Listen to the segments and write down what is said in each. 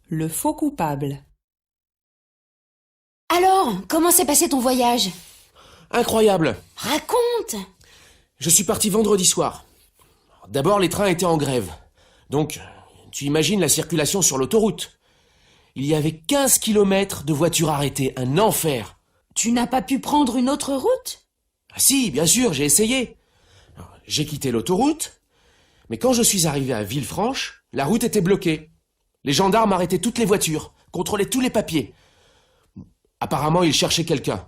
Le faux coupable. Alors, comment s'est passé ton voyage? Incroyable! Raconte! Je suis parti vendredi soir. D'abord, les trains étaient en grève. Donc, tu imagines la circulation sur l'autoroute. Il y avait 15 kilomètres de voitures arrêtées, un enfer. Tu n'as pas pu prendre une autre route? Ah si, bien sûr, j'ai essayé. Alors, j'ai quitté l'autoroute, mais quand je suis arrivé à Villefranche, la route était bloquée. Les gendarmes arrêtaient toutes les voitures, contrôlaient tous les papiers. Apparemment, ils cherchaient quelqu'un.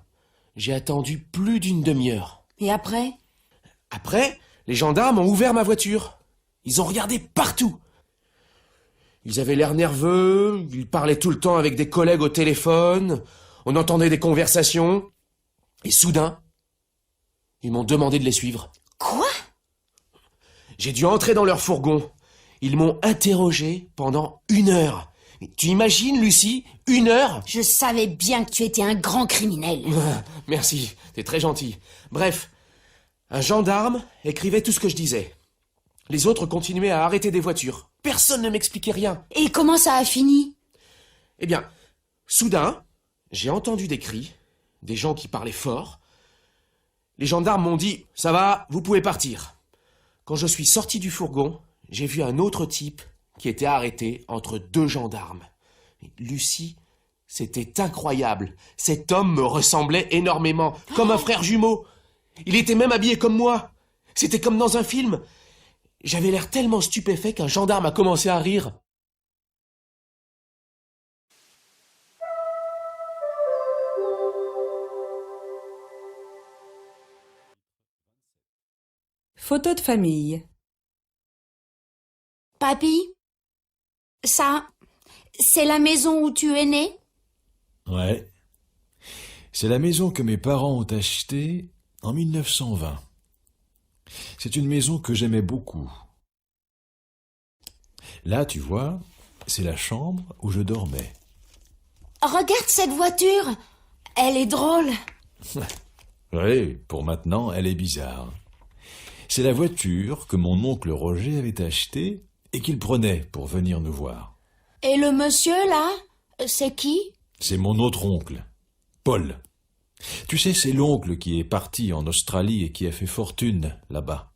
J'ai attendu plus d'une demi-heure. Et après? Après, les gendarmes ont ouvert ma voiture. Ils ont regardé partout. Ils avaient l'air nerveux, ils parlaient tout le temps avec des collègues au téléphone, on entendait des conversations, et soudain, ils m'ont demandé de les suivre. Quoi? J'ai dû entrer dans leur fourgon. Ils m'ont interrogé pendant 1 heure. Tu imagines, Lucie, 1 heure? Je savais bien que tu étais un grand criminel. Merci, t'es très gentil. Bref, un gendarme écrivait tout ce que je disais. Les autres continuaient à arrêter des voitures. Personne ne m'expliquait rien. Et comment ça a fini? Eh bien, soudain, j'ai entendu des cris, des gens qui parlaient fort. Les gendarmes m'ont dit « Ça va, vous pouvez partir ». Quand je suis sorti du fourgon, j'ai vu un autre type qui était arrêté entre 2 gendarmes. Lucie, c'était incroyable. Cet homme me ressemblait énormément, comme un frère jumeau. Il était même habillé comme moi. C'était comme dans un film. J'avais l'air tellement stupéfait qu'un gendarme a commencé à rire. Photo de famille. Papy? Ça, c'est la maison où tu es né? Ouais. C'est la maison que mes parents ont achetée en 1920. C'est une maison que j'aimais beaucoup. Là, tu vois, c'est la chambre où je dormais. Regarde cette voiture. Elle est drôle. Oui, pour maintenant, elle est bizarre. C'est la voiture que mon oncle Roger avait achetée et qu'il prenait pour venir nous voir. Et le monsieur, là, c'est qui? C'est mon autre oncle, Paul. Tu sais, c'est l'oncle qui est parti en Australie et qui a fait fortune là-bas.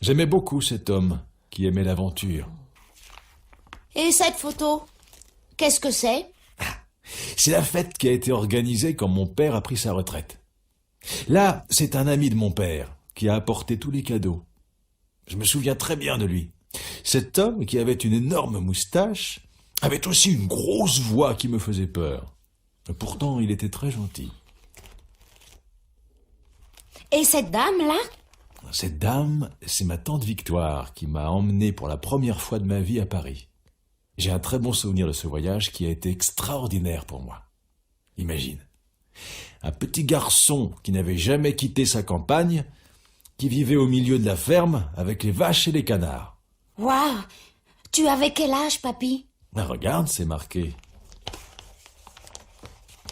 J'aimais beaucoup cet homme qui aimait l'aventure. Et cette photo? Qu'est-ce que c'est? C'est la fête qui a été organisée quand mon père a pris sa retraite. Là, c'est un ami de mon père qui a apporté tous les cadeaux. Je me souviens très bien de lui. Cet homme, qui avait une énorme moustache, avait aussi une grosse voix qui me faisait peur. Pourtant, il était très gentil. Et cette dame-là? Cette dame, c'est ma tante Victoire qui m'a emmené pour la première fois de ma vie à Paris. J'ai un très bon souvenir de ce voyage qui a été extraordinaire pour moi. Imagine, un petit garçon qui n'avait jamais quitté sa campagne, qui vivait au milieu de la ferme avec les vaches et les canards. Waouh! Tu avais quel âge, papy? Ah, regarde, c'est marqué.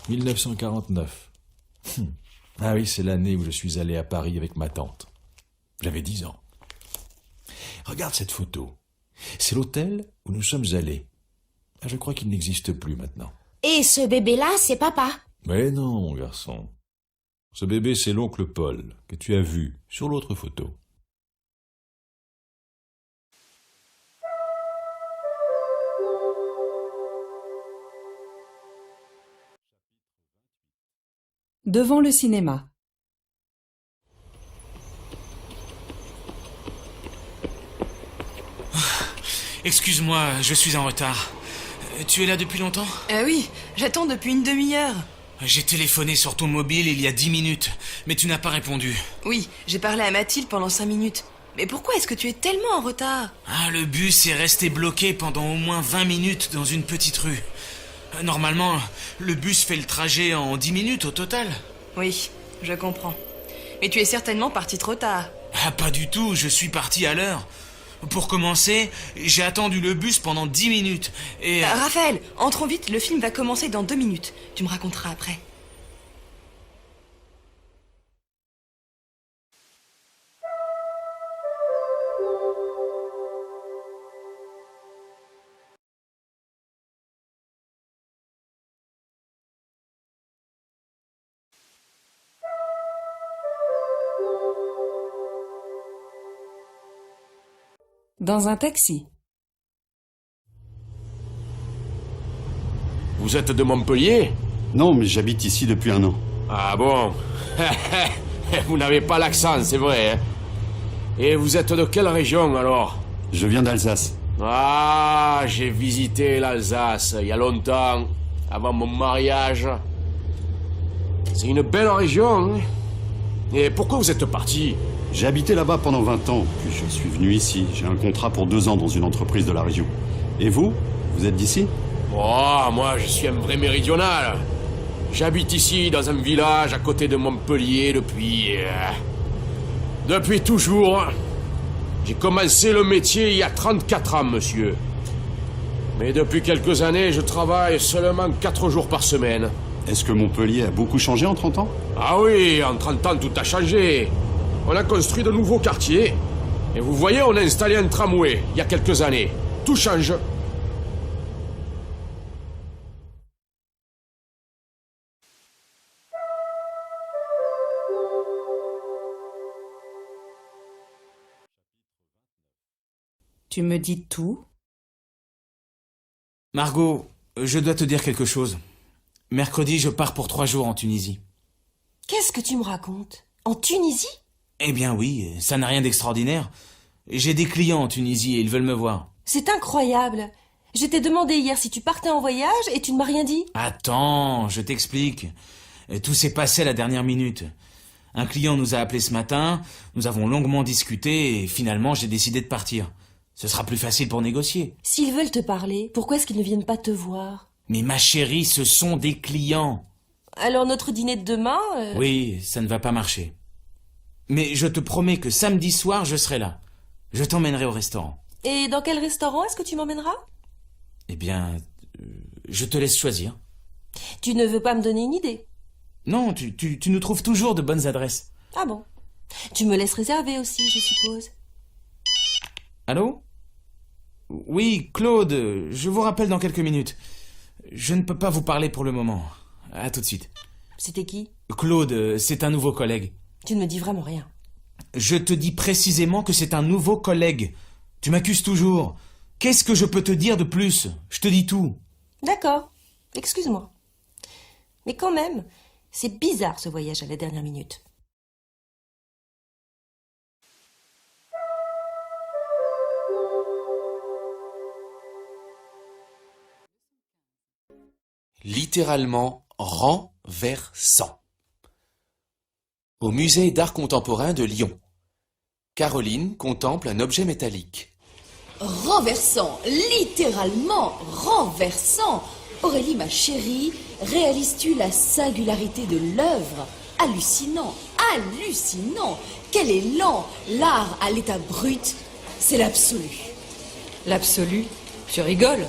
1949. Ah oui, c'est l'année où je suis allé à Paris avec ma tante. J'avais 10 ans. Regarde cette photo. C'est l'hôtel où nous sommes allés. Ah, je crois qu'il n'existe plus maintenant. Et ce bébé-là, c'est papa? Mais non, mon garçon. Ce bébé, c'est l'oncle Paul, que tu as vu sur l'autre photo. Devant le cinéma. Excuse-moi, je suis en retard. Tu es là depuis longtemps? Oui, j'attends depuis une demi-heure. J'ai téléphoné sur ton mobile il y a 10 minutes, mais tu n'as pas répondu. Oui, j'ai parlé à Mathilde pendant 5 minutes. Mais pourquoi est-ce que tu es tellement en retard? Ah, le bus est resté bloqué pendant au moins 20 minutes dans une petite rue. Normalement, le bus fait le trajet en 10 minutes au total. Oui, je comprends. Mais tu es certainement parti trop tard. Ah, pas du tout, je suis parti à l'heure. Pour commencer, j'ai attendu le bus pendant 10 minutes et... Raphaël, entrons vite, le film va commencer dans 2 minutes. Tu me raconteras après. Dans un taxi. Vous êtes de Montpellier? Non, mais j'habite ici depuis 1 an. Ah bon? Vous n'avez pas l'accent, c'est vrai, hein? Et vous êtes de quelle région, alors? Je viens d'Alsace. Ah, j'ai visité l'Alsace il y a longtemps, avant mon mariage. C'est une belle région, hein? Et pourquoi vous êtes parti? J'ai habité là-bas pendant 20 ans, puis je suis venu ici. J'ai un contrat pour 2 ans dans une entreprise de la région. Et vous? Vous êtes d'ici? Oh, moi, je suis un vrai méridional. J'habite ici, dans un village à côté de Montpellier depuis toujours. J'ai commencé le métier il y a 34 ans, monsieur. Mais depuis quelques années, je travaille seulement 4 jours par semaine. Est-ce que Montpellier a beaucoup changé en 30 ans? Ah oui, en 30 ans, tout a changé. On a construit de nouveaux quartiers. Et vous voyez, on a installé un tramway il y a quelques années. Tout change. Tu me dis tout? Margot, je dois te dire quelque chose. Mercredi, je pars pour 3 jours en Tunisie. Qu'est-ce que tu me racontes? En Tunisie? Eh bien oui, ça n'a rien d'extraordinaire. J'ai des clients en Tunisie et ils veulent me voir. C'est incroyable. Je t'ai demandé hier si tu partais en voyage et tu ne m'as rien dit. Attends, je t'explique. Tout s'est passé à la dernière minute. Un client nous a appelés ce matin, nous avons longuement discuté et finalement j'ai décidé de partir. Ce sera plus facile pour négocier. S'ils veulent te parler, pourquoi est-ce qu'ils ne viennent pas te voir? Mais ma chérie, ce sont des clients. Alors notre dîner de demain... Oui, ça ne va pas marcher. Mais je te promets que samedi soir, je serai là. Je t'emmènerai au restaurant. Et dans quel restaurant est-ce que tu m'emmèneras? Eh bien, je te laisse choisir. Tu ne veux pas me donner une idée? Non, tu nous trouves toujours de bonnes adresses. Ah bon? Tu me laisses réserver aussi, je suppose. Allô? Oui, Claude, je vous rappelle dans quelques minutes. Je ne peux pas vous parler pour le moment. À tout de suite. C'était qui? Claude, c'est un nouveau collègue. Tu ne me dis vraiment rien. Je te dis précisément que c'est un nouveau collègue. Tu m'accuses toujours. Qu'est-ce que je peux te dire de plus? Je te dis tout. D'accord, excuse-moi. Mais quand même, c'est bizarre ce voyage à la dernière minute. Littéralement renversant. Au musée d'art contemporain de Lyon, Caroline contemple un objet métallique. Renversant, littéralement renversant. Aurélie, ma chérie, réalises-tu la singularité de l'œuvre? Hallucinant, hallucinant. Quel élan! L'art à l'état brut, c'est l'absolu. L'absolu? Tu rigoles.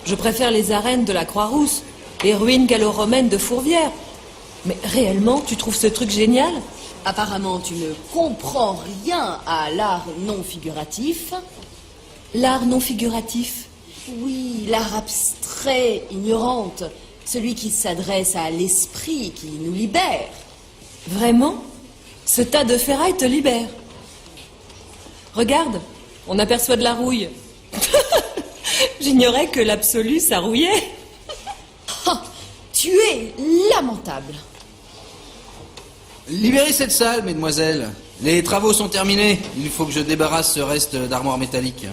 Je préfère les arènes de la Croix-Rousse, les ruines gallo-romaines de Fourvière. Mais réellement, tu trouves ce truc génial? Apparemment, tu ne comprends rien à l'art non figuratif. L'art non figuratif? Oui, l'art abstrait, ignorante, celui qui s'adresse à l'esprit, qui nous libère. Vraiment? Ce tas de ferraille te libère. Regarde, on aperçoit de la rouille. J'ignorais que l'absolu, ça rouillait. Ah, tu es lamentable. Libérez cette salle, mesdemoiselles. Les travaux sont terminés. Il faut que je débarrasse ce reste d'armoire métallique.